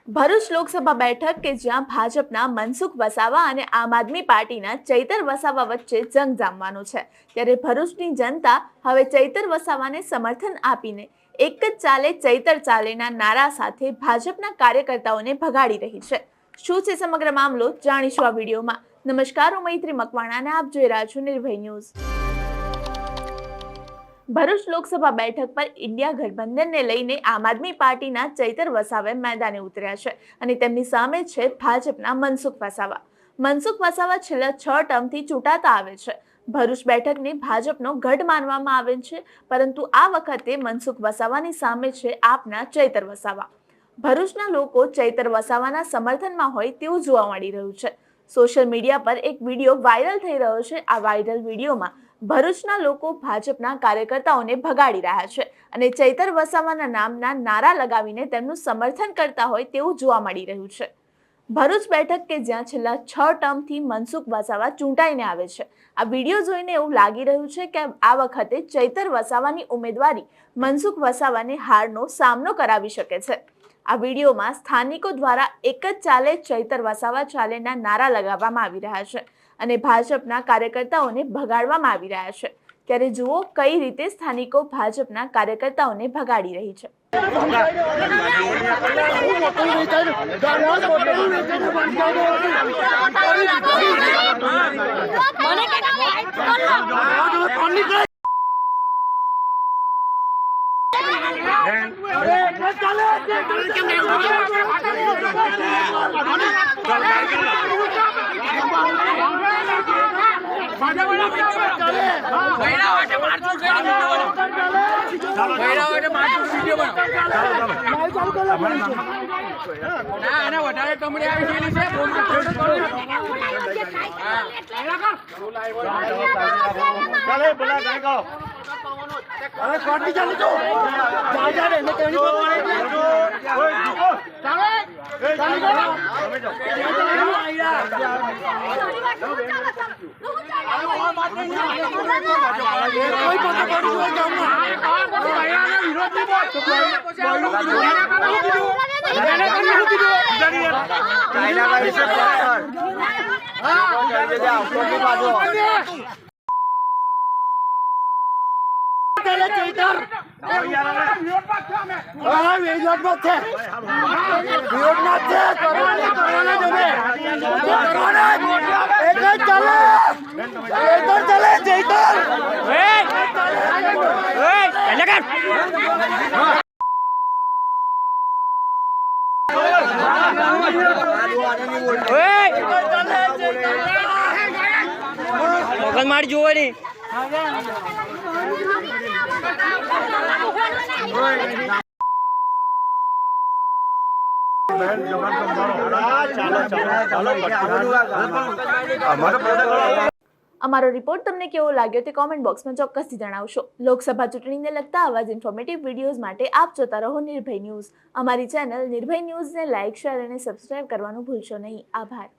ભરૂચ લોકસભા બેઠક કે જ્યાં ભાજપના મનસુખ વસાવા અને આમ આદમી પાર્ટીના ચૈતર વસાવા વચ્ચે જંગ જામવાનો છે, ત્યારે ભરૂચની જનતા હવે ચૈતર વસાવાને સમર્થન આપીને એક જ ચાલે ચૈતર ચાલેના નારા સાથે ભાજપના કાર્યકર્તાઓને ભગાડી રહી છે। શું છે સમગ્ર મામલો, જાણીશું આ વિડીયોમાં। નમસ્કાર, હું મૈત્રી મકવાણા અને આપ જોઈ રહ્યા છો નિર્ભય ન્યૂઝ। ભરૂચ લોકસભા બેઠક પર ઇન્ડિયા ગઠબંધનને લઈને આમ આદમી પાર્ટીના ચૈતર વસાવા મેદાને ઉતર્યા છે અને તેમની સામે છે ભાજપના મનસુખ વસાવા। મનસુખ વસાવા છેલ્લા 6 ટર્મથી ચૂંટાતા આવે છે। ભરૂચ બેઠકને ભાજપનો ગઢ માનવામાં આવે છે, પરંતુ આ વખતે મનસુખ વસાવાની સામે છે આપના ચૈતર વસાવા। ભરૂચના લોકો ચૈતર વસાવાના સમર્થનમાં હોય તેવું જોવા મળી રહ્યું છે। સોશિયલ મીડિયા પર એક વિડીયો વાયરલ થઈ રહ્યો છે। આ વાયરલ વિડીયોમાં ભરૂચના લોકો ભાજપના કાર્યકર્તાઓને ભગાડી રહ્યા છે અને ચૈતર વસાવાના નામના નારા લગાવીને તેમનું સમર્થન કરતા હોય તેવું જોવા મળી રહ્યું છે। ભરૂચ બેઠક કે જ્યાં છેલ્લા 6 ટર્મથી મનસુખ વસાવા ચૂંટાઈને આવે છે, આ વિડીયો જોઈને એવું લાગી રહ્યું છે કે આ વખતે ચૈતર વસાવાની ઉમેદવારી મનસુખ વસાવાને હારનો સામનો કરાવી શકે છે। આ વિડીયોમાં સ્થાનિકો દ્વારા એક જ ચાલે ચૈતર વસાવા ચાલેના નારા લગાવવામાં આવી રહ્યા છે અને ભાજપના કાર્યકર્તાઓને ભગાડવામાં આવી રહ્યા છે। ત્યારે જુઓ કઈ રીતે સ્થાનિકો ભાજપના કાર્યકર્તાઓને ભગાડી રહી છે। મારી જોવાની અમારો રિપોર્ટ તમને કેવો લાગ્યો તે કોમેન્ટ બોક્સમાં ચોક્કસથી જણાવશો। લોકસભા ચૂંટણીને લગતા આવા જ ઇન્ફોર્મેટિવ વિડીયોઝ માટે આપ જોતા રહો નિર્ભય ન્યૂઝ। અમારી ચેનલ નિર્ભય ન્યૂઝને લાઇક, શેર અને સબસ્ક્રાઇબ કરવાનું ભૂલશો નહીં। આભાર।